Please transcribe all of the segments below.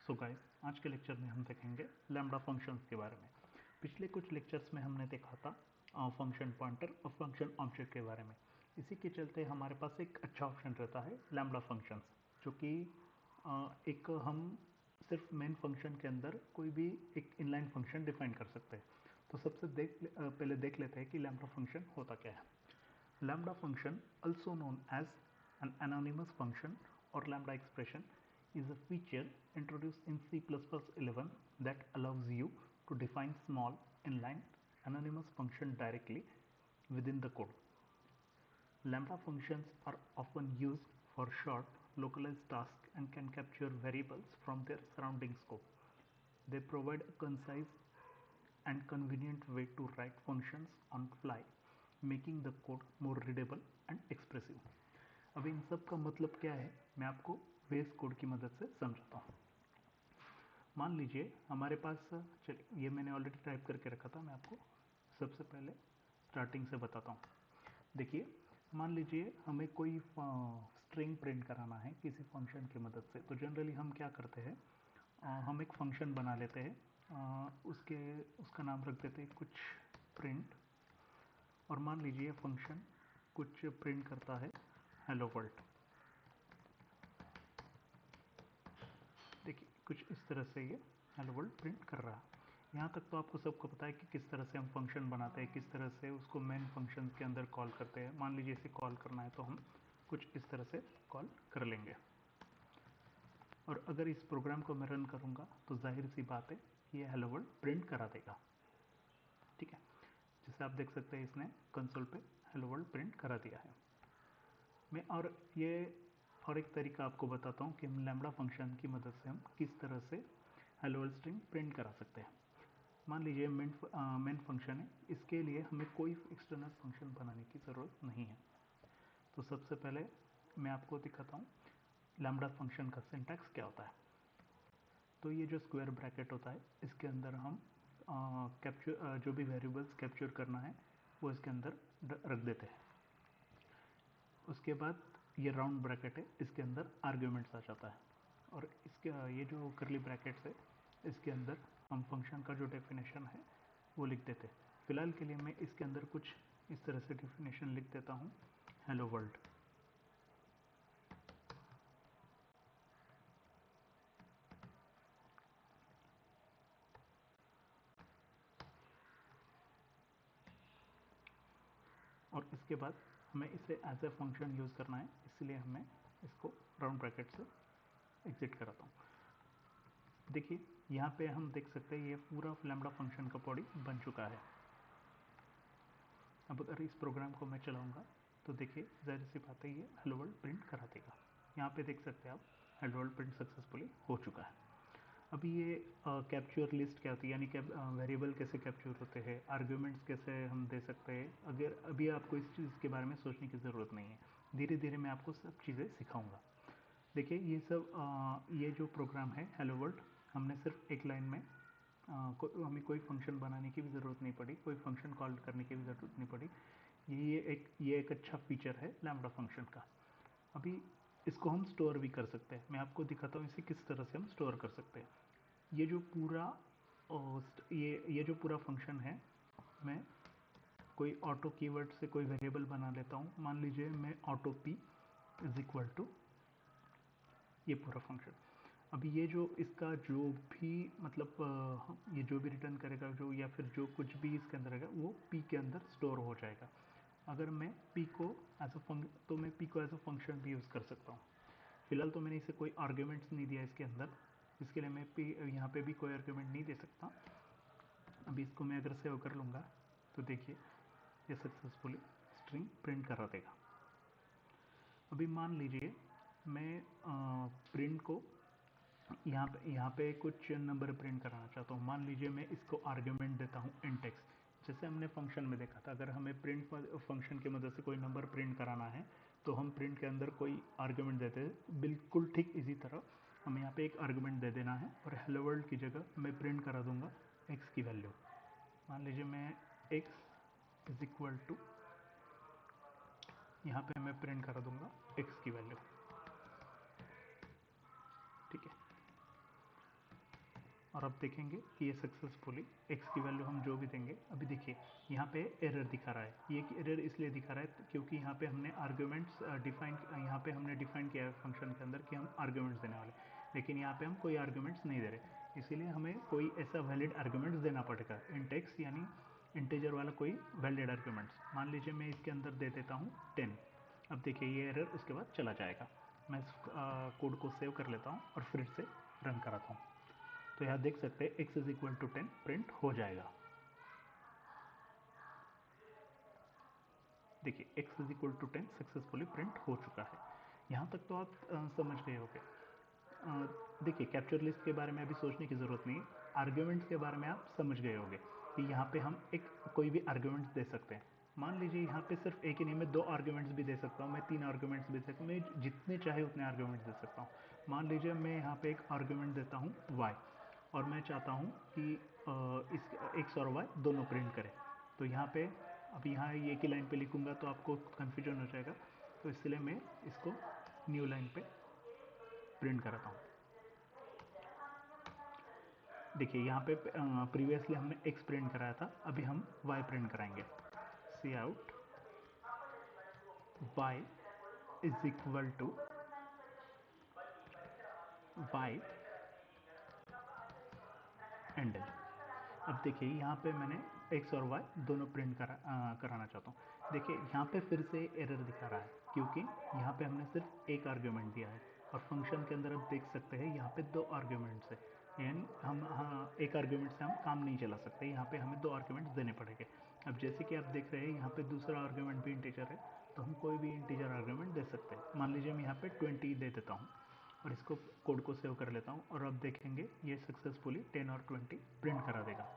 So guys, आज के lecture में हम देखेंगे लैम्बडा फंक्शंस के बारे में। पिछले कुछ लेक्चर्स में हमने देखा था फंक्शन पॉइंटर और फंक्शन ऑब्जेक्ट के बारे में। इसी के चलते हमारे पास एक अच्छा ऑप्शन रहता है लैम्बडा फंक्शंस, जो कि एक हम सिर्फ मेन फंक्शन के अंदर कोई भी एक इनलाइन फंक्शन डिफाइन कर सकते हैं। तो सबसे पहले देख लेते हैं कि लैम्बडा फंक्शन होता क्या है। Lambda function, also known as an anonymous function or lambda expression, is a feature introduced in C++11 that allows you to define small inline anonymous function directly within the code. Lambda functions are often used for short localized tasks and can capture variables from their surrounding scope. They provide a concise and convenient way to write functions on fly, making the code more readable and expressive. अब इन सब का मतलब क्या है, मैं आपको वेस code की मदद से समझाता हूँ। मान लीजिए हमारे पास, चलिए ये मैंने ऑलरेडी टाइप करके रखा था, मैं आपको सबसे पहले स्टार्टिंग से बताता हूँ। देखिए, मान लीजिए हमें कोई स्ट्रिंग प्रिंट कराना है किसी फंक्शन की मदद से। तो जनरली हम क्या करते हैं, हम एक फंक्शन बना लेते हैं, उसका नाम रख देते हैं कुछ प्रिंट, और मान लीजिए फंक्शन कुछ प्रिंट करता है हेलो वर्ल्ड। देखिए कुछ इस तरह से ये हेलो वर्ल्ड प्रिंट कर रहा है। यहाँ तक तो आपको सबको पता है कि किस तरह से हम फंक्शन बनाते हैं, किस तरह से उसको मेन फंक्शन के अंदर कॉल करते हैं। मान लीजिए इसे कॉल करना है तो हम कुछ इस तरह से कॉल कर लेंगे, और अगर इस प्रोग्राम को मैं रन करूँगा तो जाहिर सी बात है ये हेलो वर्ल्ड प्रिंट करा देगा। ठीक है, जैसे आप देख सकते हैं इसने कंसोल पे हेलो वर्ल्ड प्रिंट करा दिया है। मैं और एक तरीका आपको बताता हूँ कि लैम्बडा फंक्शन की मदद से हम किस तरह से हेलो वर्ल्ड स्ट्रिंग प्रिंट करा सकते हैं। मान लीजिए मेन फंक्शन है, इसके लिए हमें कोई एक्सटर्नल फंक्शन बनाने की ज़रूरत नहीं है। तो सबसे पहले मैं आपको दिखाता हूँ लैम्बडा फंक्शन का सिंटैक्स क्या होता है। तो ये जो स्क्वायर ब्रैकेट होता है, इसके अंदर हम जो भी वेरिएबल्स कैप्चर करना है वो इसके अंदर रख देते हैं। उसके बाद ये राउंड ब्रैकेट है, इसके अंदर आर्ग्यूमेंट्स आ जाता है, और इसके ये जो करली ब्रैकेट्स है इसके अंदर हम फंक्शन का जो डेफिनेशन है वो लिख देते हैं। फिलहाल के लिए मैं इसके अंदर कुछ इस तरह से डेफिनेशन लिख देता हूँ, हेलो वर्ल्ड। और इसके बाद हमें इसे एज ए फंक्शन यूज़ करना है, इसलिए हमें इसको राउंड ब्रैकेट से एग्जिट कराता हूँ। देखिए यहाँ पे हम देख सकते हैं ये पूरा लैम्बडा फंक्शन का बॉडी बन चुका है। अब अगर इस प्रोग्राम को मैं चलाऊँगा तो देखिए जाहिर सी बात है ये हेलो वर्ल्ड प्रिंट करा देगा। यहाँ पे देख सकते हैं आप, हेलो वर्ल्ड प्रिंट सक्सेसफुली हो चुका है। अभी ये कैप्चर लिस्ट क्या होती है, यानी वेरिएबल कैसे कैप्चर होते हैं, आर्ग्यूमेंट्स कैसे हम दे सकते हैं, अगर अभी आपको इस चीज़ के बारे में सोचने की ज़रूरत नहीं है। धीरे धीरे मैं आपको सब चीज़ें सिखाऊंगा। देखिए ये सब ये जो प्रोग्राम है हेलो वर्ल्ड, हमने सिर्फ एक लाइन में हमें कोई फंक्शन बनाने की भी ज़रूरत नहीं पड़ी, कोई फंक्शन कॉल करने की भी ज़रूरत नहीं पड़ी। ये एक अच्छा फीचर है लैम्बडा फंक्शन का। अभी इसको हम स्टोर भी कर सकते हैं। मैं आपको दिखाता हूँ इसे किस तरह से हम स्टोर कर सकते हैं। ये जो पूरा फंक्शन है, मैं कोई ऑटो कीवर्ड से कोई वेरिएबल बना लेता हूँ। मान लीजिए मैं auto p is equal to ये पूरा फंक्शन। अभी ये जो इसका जो भी मतलब ये जो भी रिटर्न करेगा जो, या फिर जो कुछ भी इसके अंदर रहेगा वो पी के अंदर स्टोर हो जाएगा। अगर मैं पी को मैं पी को एज अ फंक्शन भी यूज़ कर सकता हूँ। फिलहाल तो मैंने इसे कोई आर्ग्यूमेंट्स नहीं दिया इसके अंदर, इसके लिए मैं यहाँ पे भी कोई आर्ग्यूमेंट नहीं दे सकता। अभी इसको मैं अगर सेव कर लूँगा तो देखिए ये सक्सेसफुली स्ट्रिंग प्रिंट करा देगा। अभी मान लीजिए मैं प्रिंट को यहाँ पे कुछ नंबर प्रिंट कराना चाहता हूँ। मान लीजिए मैं इसको आर्ग्यूमेंट देता हूँ इंट एक्स, जैसे हमने फंक्शन में देखा था। अगर हमें प्रिंट फंक्शन की मदद से कोई नंबर प्रिंट कराना है तो हम प्रिंट के अंदर कोई आर्ग्यूमेंट देते हैं। बिल्कुल ठीक इसी तरह हमें यहाँ पे एक आर्ग्यूमेंट दे देना है, और हेलो वर्ल्ड की जगह मैं प्रिंट करा दूंगा एक्स की वैल्यू। मान लीजिए मैं एक्स इज इक्वल टू, यहाँ पे मैं प्रिंट करा दूंगा एक्स की वैल्यू। ठीक है, और अब देखेंगे कि ये सक्सेसफुली x की वैल्यू हम जो भी देंगे, अभी देखिए यहाँ पे एरर दिखा रहा है। ये एरर इसलिए दिखा रहा है क्योंकि यहाँ पे हमने आर्ग्यूमेंट्स यहाँ पे हमने डिफाइन किया है फंक्शन के अंदर कि हम आर्ग्यूमेंट्स देने वाले, लेकिन यहाँ पे हम कोई आर्ग्यूमेंट्स नहीं दे रहे, इसीलिए हमें कोई ऐसा वैलिड आर्ग्यूमेंट्स देना पड़ेगा int x, यानी इंटीजर वाला कोई वैलिड आर्ग्यूमेंट्स। मान लीजिए मैं इसके अंदर दे देता हूँ 10। अब देखिए ये एरर उसके बाद चला जाएगा। मैं इस कोड को सेव कर लेता हूँ और फिर से रन कराता हूँ। तो यहाँ देख सकते हैं x is equal to 10 print हो जाएगा। देखिए x is equal to 10 successfully print हो चुका है। यहाँ तक तो आप समझ गए होंगे। देखिए कैप्चर लिस्ट के बारे में अभी सोचने की ज़रूरत नहीं है। आर्ग्यूमेंट्स के बारे में आप समझ गए होंगे कि यहाँ पे हम एक कोई भी आर्ग्यूमेंट्स दे सकते हैं। मान लीजिए यहाँ पे सिर्फ एक ही नहीं, मैं 2 आर्ग्यूमेंट्स भी दे सकता हूँ, मैं 3 आर्ग्यूमेंट्स भी दे सकता हूँ, मैं जितने चाहे उतने आर्ग्यूमेंट्स दे सकता हूँ। मान लीजिए मैं यहाँ पे एक आर्ग्यूमेंट देता हूँ y, और मैं चाहता हूँ कि इस x और y दोनों प्रिंट करें। तो यहाँ पे अब यहाँ एक ही लाइन पे लिखूँगा तो आपको कन्फ्यूजन हो जाएगा, तो इसलिए मैं इसको न्यू लाइन पे प्रिंट कराता हूँ। देखिए यहाँ पे प्रीवियसली हमने x प्रिंट कराया था, अभी हम y प्रिंट कराएंगे। C out y is equal to y end. अब देखिए यहाँ पे मैंने x और y दोनों प्रिंट कराना चाहता हूँ। देखिए यहाँ पे फिर से एरर दिखा रहा है क्योंकि यहाँ पे हमने सिर्फ एक आर्ग्यूमेंट दिया है और फंक्शन के अंदर आप देख सकते हैं यहाँ पे 2 आर्ग्यूमेंट्स है, यानी हम एक आर्ग्यूमेंट से हम काम नहीं चला सकते, यहाँ पे हमें 2 आर्ग्यूमेंट्स देने पड़ेंगे। अब जैसे कि आप देख रहे हैं यहाँ पे दूसरा आर्ग्यूमेंट भी इंटीजर है, तो हम कोई भी इंटीजर आर्ग्यूमेंट दे सकते हैं। मान लीजिए मैं यहाँ पे 20 दे देता हूँ और इसको कोड को सेव कर लेता हूँ, और अब देखेंगे ये सक्सेसफुली 10 और 20 प्रिंट करा देगा।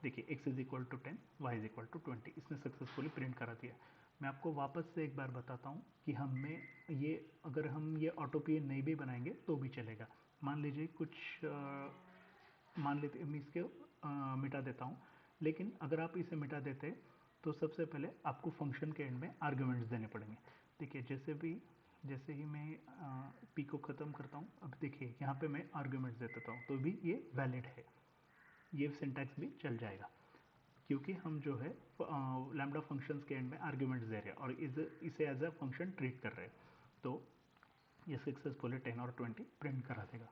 देखिए x is equal to 10, y is equal to 20, इसने सक्सेसफुली प्रिंट करा दिया। मैं आपको वापस से एक बार बताता हूँ कि हमें ये, अगर हम ये ऑटो पी नहीं भी बनाएंगे तो भी चलेगा। मान लीजिए कुछ मान लेते मैं इसके मिटा देता हूँ, लेकिन अगर आप इसे मिटा देते तो सबसे पहले आपको फंक्शन के एंड में आर्ग्यूमेंट्स देने पड़ेंगे। देखिए जैसे ही मैं पी को ख़त्म करता हूँ, अब देखिए यहाँ पे मैं आर्ग्यूमेंट्स दे देता हूँ तो भी ये वैलिड है, ये सिंटैक्स भी चल जाएगा क्योंकि हम जो है लैम्ब्डा फंक्शंस के एंड में आर्ग्यूमेंट्स दे रहे हैं और इसे एज अ फंक्शन ट्रीट कर रहे हैं। तो ये सक्सेसफुली 10 और 20 प्रिंट करा देगा।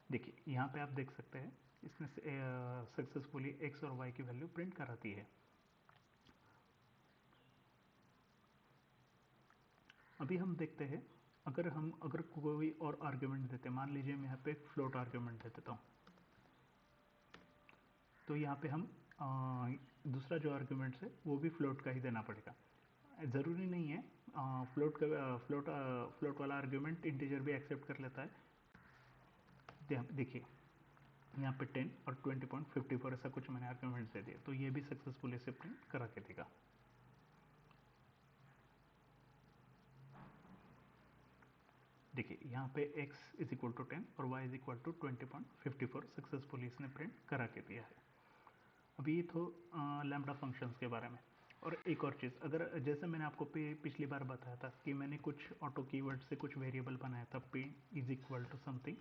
देखिए यहाँ पे आप देख सकते हैं इसने सक्सेसफुली x और y की वैल्यू प्रिंट कराती है। अभी हम देखते हैं अगर कोई और आर्ग्यूमेंट देते हैं, मान लीजिए मैं यहाँ पे एक फ्लोट आर्ग्यूमेंट दे देता हूँ, तो यहाँ पे हम दूसरा जो आर्ग्यूमेंट्स है वो भी फ्लोट का ही देना पड़ेगा। ज़रूरी नहीं है फ्लोट वाला आर्ग्यूमेंट इंटीजर भी एक्सेप्ट कर लेता है। देखिए यहाँ पे 10 और 20.54 ऐसा कुछ मैंने आर्ग्यूमेंट्स दे दिए, तो ये भी सक्सेसफुली से प्रिंट करा के देगा। देखिए यहाँ पे x इज इक्वल टू 10 और y is equal to 20.54 successfully इसने प्रिंट करा के दिया है। अभी ये तो लैम्ब्डा फंक्शंस के बारे में। और एक और चीज़, अगर जैसे मैंने आपको पिछली बार बताया था कि मैंने कुछ ऑटो कीवर्ड से कुछ वेरिएबल बनाया था, p is equal to something,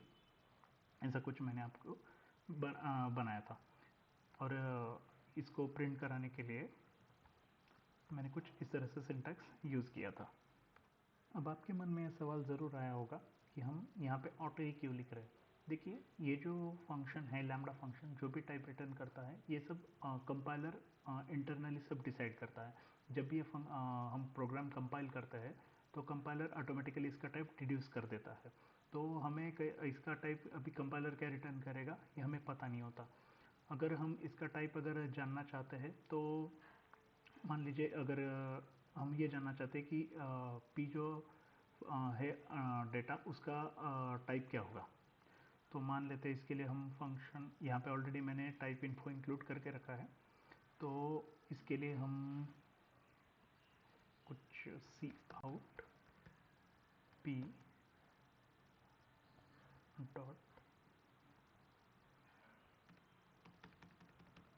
ऐसा कुछ मैंने आपको बनाया था, और इसको प्रिंट कराने के लिए मैंने कुछ इस तरह से सिंटैक्स यूज़ किया था। अब आपके मन में यह सवाल ज़रूर आया होगा कि हम यहाँ पे ऑटो ही क्यों लिख रहे हैं। देखिए ये जो फंक्शन है लैम्ब्डा फंक्शन, जो भी टाइप रिटर्न करता है ये सब कंपाइलर इंटरनली सब डिसाइड करता है। जब भी हम प्रोग्राम कंपाइल करते हैं तो कंपाइलर ऑटोमेटिकली इसका टाइप डिड्यूस कर देता है। तो हमें इसका टाइप अभी कंपाइलर क्या रिटर्न करेगा ये हमें पता नहीं होता। अगर हम इसका टाइप अगर जानना चाहते हैं तो मान लीजिए अगर हम ये जानना चाहते हैं कि पी जो है डेटा उसका टाइप क्या होगा, तो मान लेते हैं इसके लिए हम फंक्शन यहाँ पे ऑलरेडी मैंने टाइप इन्फो इंक्लूड करके रखा है, तो इसके लिए हम कुछ सी आउट पी डॉट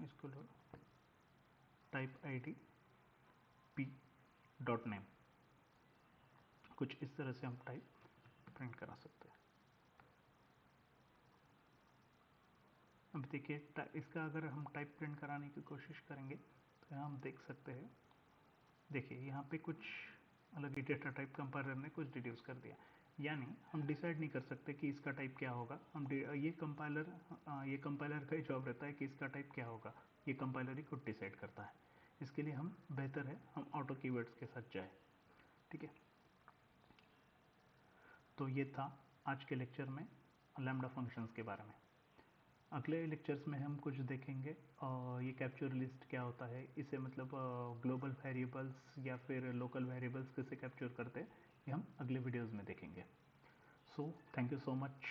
इसको लो type ID p dot name, कुछ इस तरह से हम टाइप प्रिंट करा सकते हैं। अब देखिए इसका अगर हम टाइप प्रिंट कराने की कोशिश करेंगे तो यहाँ हम देख सकते हैं, देखिए यहाँ पे कुछ अलग ही डेटा टाइप कंपाइलर ने कुछ डिड्यूस कर दिया, यानी हम डिसाइड नहीं कर सकते कि इसका टाइप क्या होगा। हम ये कंपाइलर का ही जॉब रहता है कि इसका टाइप क्या होगा, ये कंपाइलर ही खुद डिसाइड करता है। इसके लिए हम बेहतर है हम ऑटो कीवर्ड्स के साथ जाए। ठीक है, तो ये था आज के लेक्चर में लैम्ब्डा फंक्शंस के बारे में। अगले लेक्चर्स में हम कुछ देखेंगे ये कैप्चर लिस्ट क्या होता है, इसे मतलब ग्लोबल वेरिएबल्स या फिर लोकल वेरिएबल्स कैसे कैप्चर करते हैं, ये हम अगले वीडियोस में देखेंगे। So thank you so much.